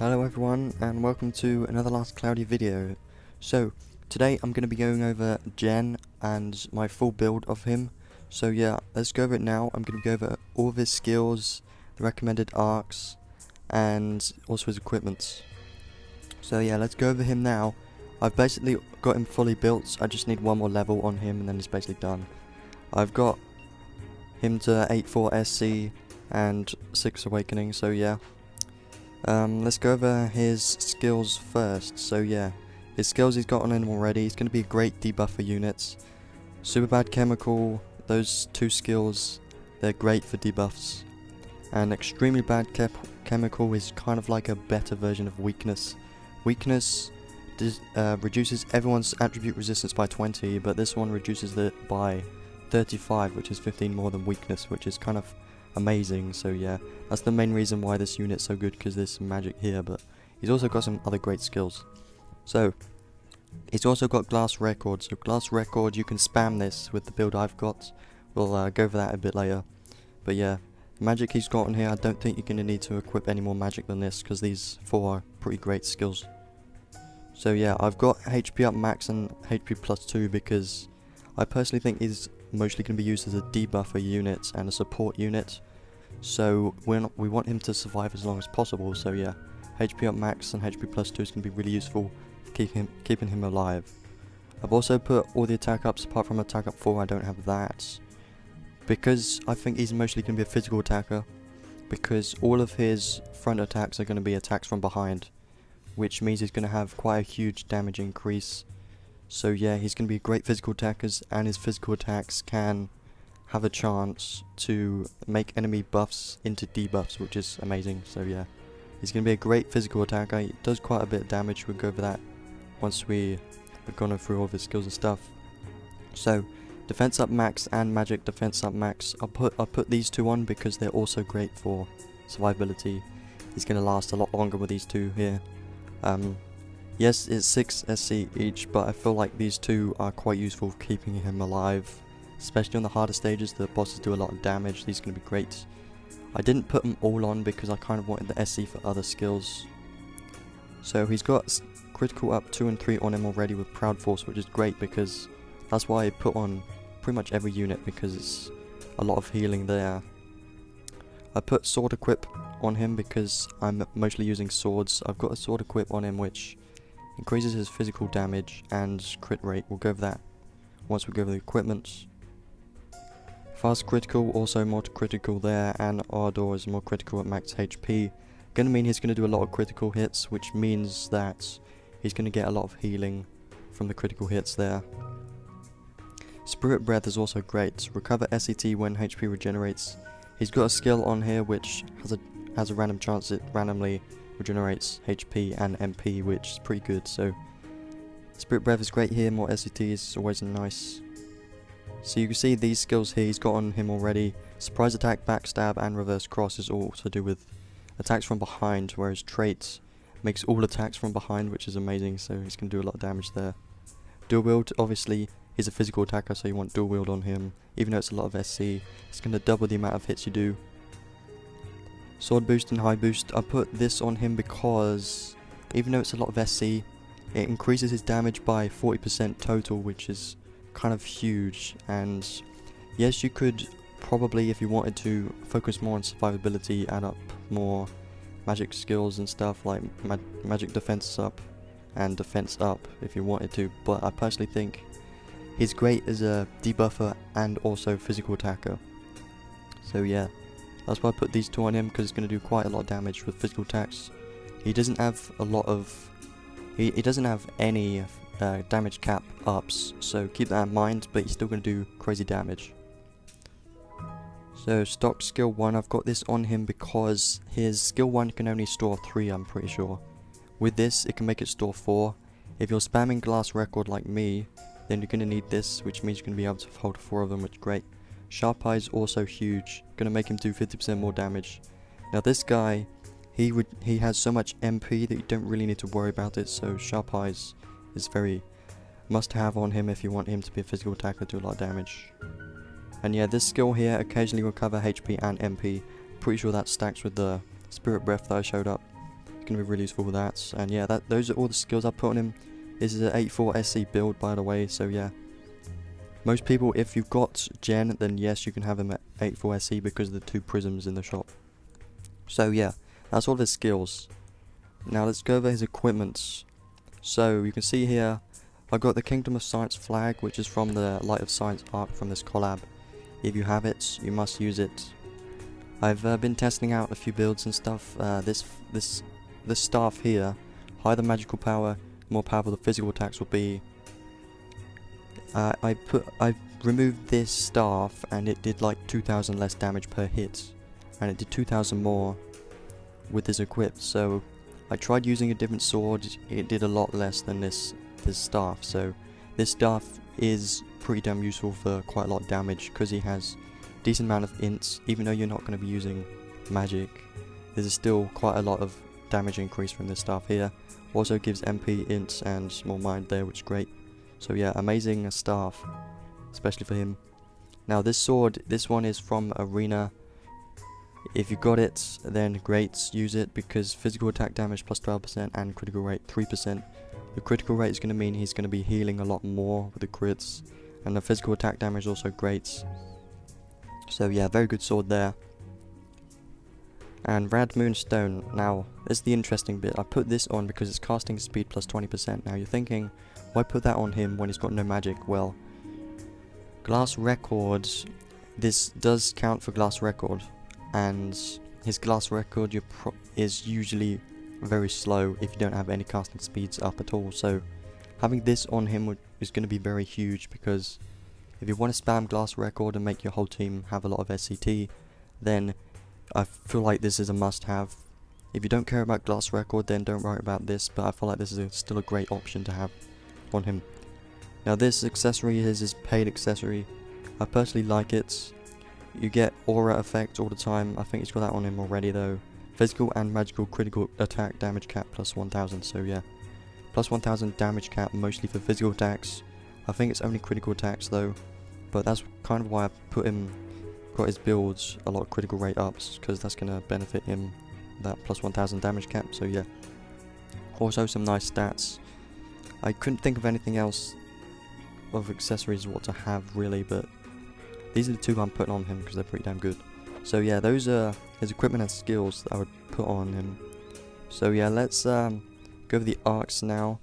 Hello everyone, and welcome to another Last Cloudia video. So, today I'm going to be going over Jen and my full build of him. So yeah, let's go over it now. I'm going to go over all of his skills, the recommended arcs, and also his equipment. So yeah, let's go over him now. I've basically got him fully built. I just need one more level on him and then he's basically done. I've got him to 8-4 SC and 6 awakening, so yeah. Let's go over his skills first. So yeah, his skills he's got on him already. He's going to be a great debuffer unit. Super bad chemical, those two skills, they're great for debuffs. And extremely bad chemical is kind of like a better version of weakness. Weakness reduces everyone's attribute resistance by 20, but this one reduces it by 35, which is 15 more than weakness, which is kind of amazing. So yeah, that's the main reason why this unit's so good, because there's some magic here, but he's also got some other great skills. So he's also got glass record. So glass record, you can spam this with the build I've got. We'll go over that a bit later. But yeah, magic he's got on here, I don't think you're going to need to equip any more magic than this, because these four are pretty great skills. So yeah, I've got HP up max and HP plus 2 because I personally think he's mostly going to be used as a debuffer unit and a support unit. So we want him to survive as long as possible. So yeah, HP up max and HP plus 2 is going to be really useful for keeping him alive. I've also put all the attack ups apart from attack up 4. I don't have that because I think he's mostly going to be a physical attacker, because all of his front attacks are going to be attacks from behind, which means he's going to have quite a huge damage increase. So yeah, he's going to be great physical attackers, and his physical attacks can have a chance to make enemy buffs into debuffs, which is amazing. So yeah, he's going to be a great physical attacker. He does quite a bit of damage. We'll go over that once we've gone through all of his skills and stuff. So defense up max and magic defense up max, I'll put these two on because they're also great for survivability. He's going to last a lot longer with these two here. Yes, it's 6 SC each, but I feel like these two are quite useful for keeping him alive. Especially on the harder stages, the bosses do a lot of damage. These are going to be great. I didn't put them all on because I kind of wanted the SC for other skills. So he's got critical up 2 and 3 on him already with Proud Force, which is great because that's why I put on pretty much every unit, because it's a lot of healing there. I put sword equip on him because I'm mostly using swords. I've got a sword equip on him which increases his physical damage and crit rate. We'll go over that once we go over the equipment. Fast critical, also more critical there, and Ardor is more critical at max HP. Gonna mean he's gonna do a lot of critical hits, which means that he's gonna get a lot of healing from the critical hits there. Spirit Breath is also great. Recover SCT when HP regenerates. He's got a skill on here which has a random chance it randomly regenerates HP and MP, which is pretty good. So Spirit Breath is great here, more SCT is always nice. So you can see these skills here he's got on him already. Surprise attack, backstab and reverse cross is all to do with attacks from behind, whereas trait makes all attacks from behind, which is amazing, so he's going to do a lot of damage there. Dual wield, obviously he's a physical attacker, so you want dual wield on him. Even though it's a lot of SC, it's going to double the amount of hits you do. Sword boost and high boost, I put this on him because even though it's a lot of SC, it increases his damage by 40% total, which is kind of huge. And yes, you could probably, if you wanted to, focus more on survivability, add up more magic skills and stuff like magic defense up and defense up if you wanted to, but I personally think he's great as a debuffer and also physical attacker. So yeah, that's why I put these two on him, because it's going to do quite a lot of damage with physical attacks. He doesn't have a lot of... He doesn't have any damage cap ups, so keep that in mind, but he's still going to do crazy damage. So stock skill 1, I've got this on him because his skill 1 can only store 3, I'm pretty sure. With this, it can make it store 4. If you're spamming glass record like me, then you're going to need this, which means you're going to be able to hold 4 of them, which is great. Sharp Eye is also huge, going to make him do 50% more damage. Now this guy, he has so much MP that you don't really need to worry about it, so Sharp Eyes is very must have on him if you want him to be a physical attacker, do a lot of damage. And yeah, this skill here occasionally recover HP and MP. Pretty sure that stacks with the Spirit Breath that I showed up. You going to be really useful for that. And yeah, those are all the skills I put on him. This is an 84 SC build, by the way, so yeah. Most people, if you've got Gen, then yes, you can have him at 84 SC because of the 2 prisms in the shop. So yeah, that's all of his skills. Now let's go over his equipments. So you can see here, I've got the Kingdom of Science flag, which is from the Light of Science arc from this collab. If you have it, you must use it. I've been testing out a few builds and stuff. This staff here, higher the magical power, more powerful the physical attacks will be. I removed this staff and it did like 2,000 less damage per hit, and it did 2,000 more with this equipped. So I tried using a different sword. It did a lot less than this staff. So this staff is pretty damn useful for quite a lot of damage because he has decent amount of ints. Even though you're not going to be using magic, there's still quite a lot of damage increase from this staff here. Also gives MP, ints and small mind there, which is great. So yeah, amazing staff, especially for him. Now this sword, this one is from Arena. If you got it, then great, use it, because physical attack damage plus 12% and critical rate 3%. The critical rate is going to mean he's going to be healing a lot more with the crits, and the physical attack damage is also great. So yeah, very good sword there. And Rad Moonstone. Now, this is the interesting bit. I put this on because it's casting speed plus 20%. Now you're thinking, why put that on him when he's got no magic? Well, Glass Record, this does count for Glass Record, and his Glass Record is usually very slow if you don't have any casting speeds up at all. So having this on him is going to be very huge, because if you want to spam Glass Record and make your whole team have a lot of SCT, then I feel like this is a must-have. If you don't care about Glass Record, then don't worry about this, but I feel like this is still a great option to have on him. Now this accessory is his paid accessory. I personally like it. You get aura effect all the time. I think he's got that on him already though. Physical and magical critical attack damage cap plus 1000, so yeah. Plus 1000 damage cap mostly for physical attacks. I think it's only critical attacks though, but that's kind of why I got his builds a lot of critical rate ups, because that's going to benefit him, that plus 1000 damage cap, so yeah. Also some nice stats. I couldn't think of anything else of accessories what to have really, but these are the 2 I'm putting on him because they're pretty damn good. So yeah, those are his equipment and skills that I would put on him. So yeah, let's go over the arcs now.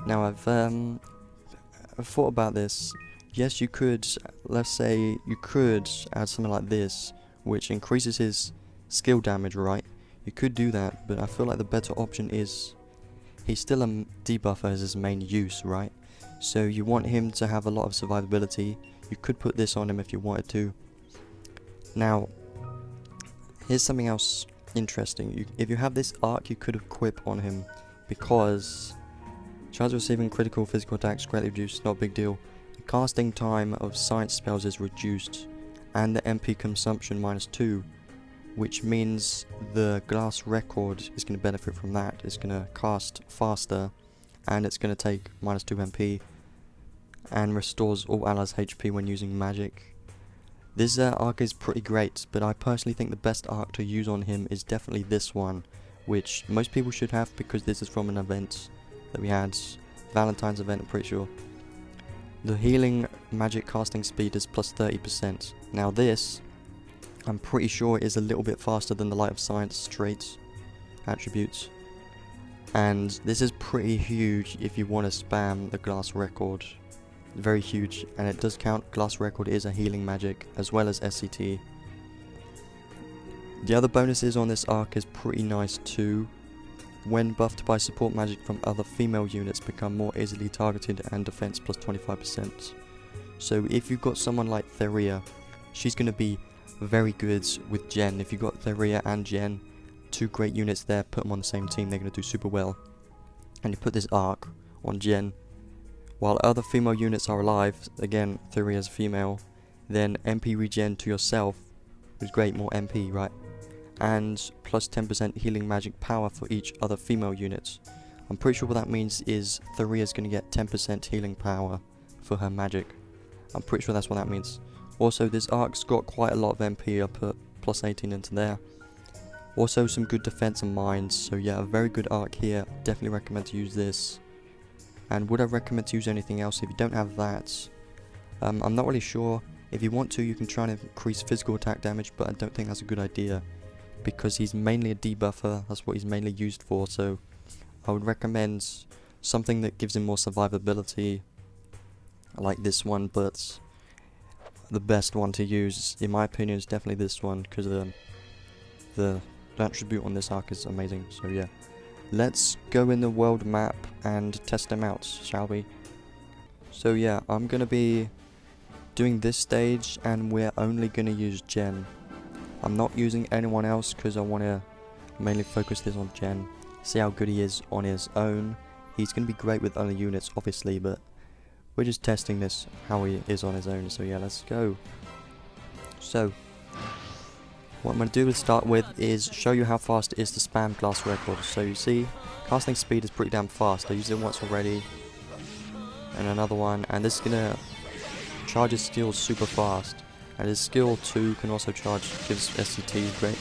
Now I've thought about this. Yes, you could, let's say, you could add something like this, which increases his skill damage, right? You could do that, but I feel like the better option is, he's still a debuffer as his main use, right? So you want him to have a lot of survivability. You could put this on him if you wanted to. Now, here's something else interesting. If you have this arc, you could equip on him, because chance of receiving critical physical attacks greatly reduced, not a big deal. Casting time of science spells is reduced, and the MP consumption -2, which means the Glass Record is going to benefit from that. It's going to cast faster, and it's going to take -2 MP, and restores all allies HP when using magic. This arc is pretty great, but I personally think the best arc to use on him is definitely this one, which most people should have, because this is from an event that we had, Valentine's event, I'm pretty sure. The healing magic casting speed is plus 30%. Now this, I'm pretty sure, is a little bit faster than the Light of Science straight attributes. And this is pretty huge if you want to spam the Glass Record. Very huge, and it does count. Glass Record is a healing magic, as well as SCT. The other bonuses on this arc is pretty nice too. When buffed by support magic from other female units, become more easily targeted, and defense plus 25%. So if you've got someone like Theria, she's going to be very good with Gen. If you've got Theria and Gen, 2 great units there, put them on the same team, they're going to do super well. And you put this arc on Gen, while other female units are alive, again, Theria's female, then MP regen to yourself, which is great, more MP, right? And plus 10% healing magic power for each other female unit. I'm pretty sure what that means is Theria's going to get 10% healing power for her magic. I'm pretty sure that's what that means. Also, this arc's got quite a lot of MP. I put plus 18 into there. Also some good defense and mines, so yeah, a very good arc here. Definitely recommend to use this. And would I recommend to use anything else if you don't have that? I'm not really sure. If you want to, you can try and increase physical attack damage, but I don't think that's a good idea, because he's mainly a debuffer. That's what he's mainly used for, so I would recommend something that gives him more survivability, like this one, but the best one to use, in my opinion, is definitely this one, because the attribute on this arc is amazing. So yeah, let's go in the world map and test them out, shall we? So yeah, I'm gonna be doing this stage, and we're only gonna use Jen. I'm not using anyone else because I want to mainly focus this on Jen, see how good he is on his own. He's gonna be great with other units, obviously, but we're just testing this, how he is on his own. So yeah, let's go. So what I'm going to do to start with is show you how fast it is to spam glass record. So you see, casting speed is pretty damn fast. I used it once already, and another one, and this is going to charge his skills super fast. And his skill 2 can also charge, gives SCT, great.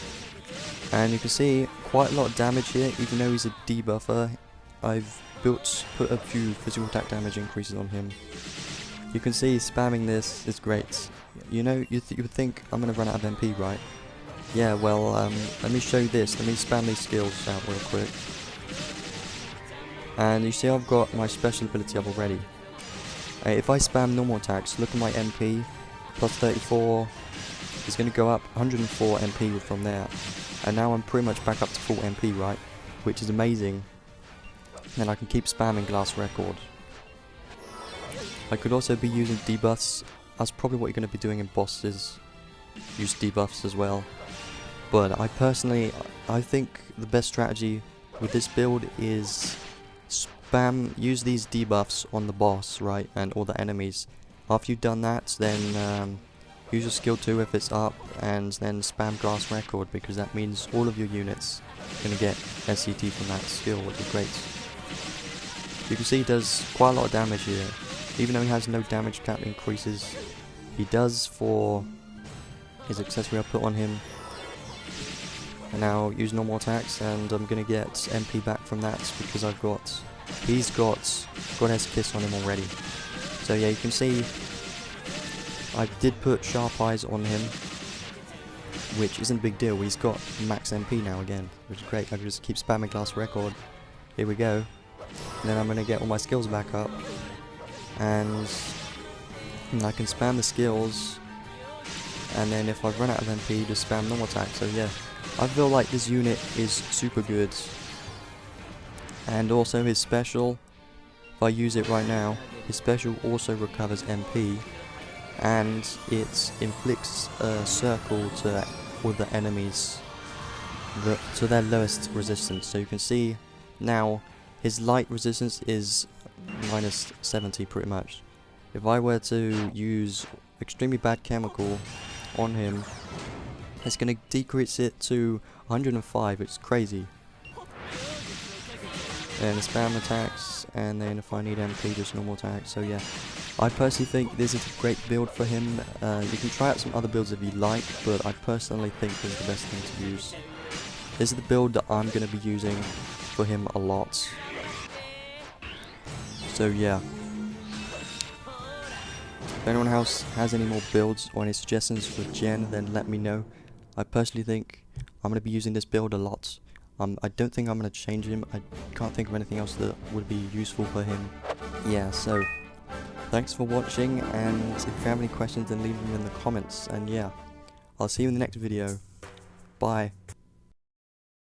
And you can see quite a lot of damage here, even though he's a debuffer. I've put a few physical attack damage increases on him. You can see spamming this is great. You know, you would think I'm going to run out of MP, right? Yeah, well, let me show you this. Let me spam these skills out real quick. And you see I've got my special ability up already. If I spam normal attacks, look at my MP, plus 34, it's going to go up 104 MP from there. And now I'm pretty much back up to full MP, right? Which is amazing. And I can keep spamming glass record. I could also be using debuffs. That's probably what you're going to be doing in bosses. Use debuffs as well. But I personally, I think the best strategy with this build is use these debuffs on the boss, right, and all the enemies. After you've done that, then use your skill 2 if it's up, and then spam glass record, because that means all of your units are going to get SCT from that skill, which is great. You can see he does quite a lot of damage here. Even though he has no damage cap increases, he does for his accessory I put on him. And now use normal attacks, and I'm gonna get MP back from that because he's got S-Kiss on him already. So yeah, you can see I did put Sharp Eyes on him, which isn't a big deal. He's got max MP now again, which is great. I can just keep spamming glass record. Here we go. And then I'm gonna get all my skills back up, and I can spam the skills. And then if I run out of MP, just spam normal attack. So yeah, I feel like this unit is super good. And also his special, if I use it right now, his special also recovers MP, and it inflicts a circle to all the enemies to their lowest resistance. So you can see now his light resistance is minus 70 pretty much. If I were to use extremely bad chemical on him, it's going to decrease it to 105, it's crazy. And spam attacks, and then if I need MP, just normal attacks. So yeah, I personally think this is a great build for him. You can try out some other builds if you like, but I personally think this is the best thing to use. This is the build that I'm going to be using for him a lot. So yeah. If anyone else has any more builds or any suggestions for Jen, then let me know. I personally think I'm going to be using this build a lot. I don't think I'm going to change him. I can't think of anything else that would be useful for him. Yeah, so thanks for watching, and if you have any questions, then leave them in the comments. And yeah, I'll see you in the next video. Bye.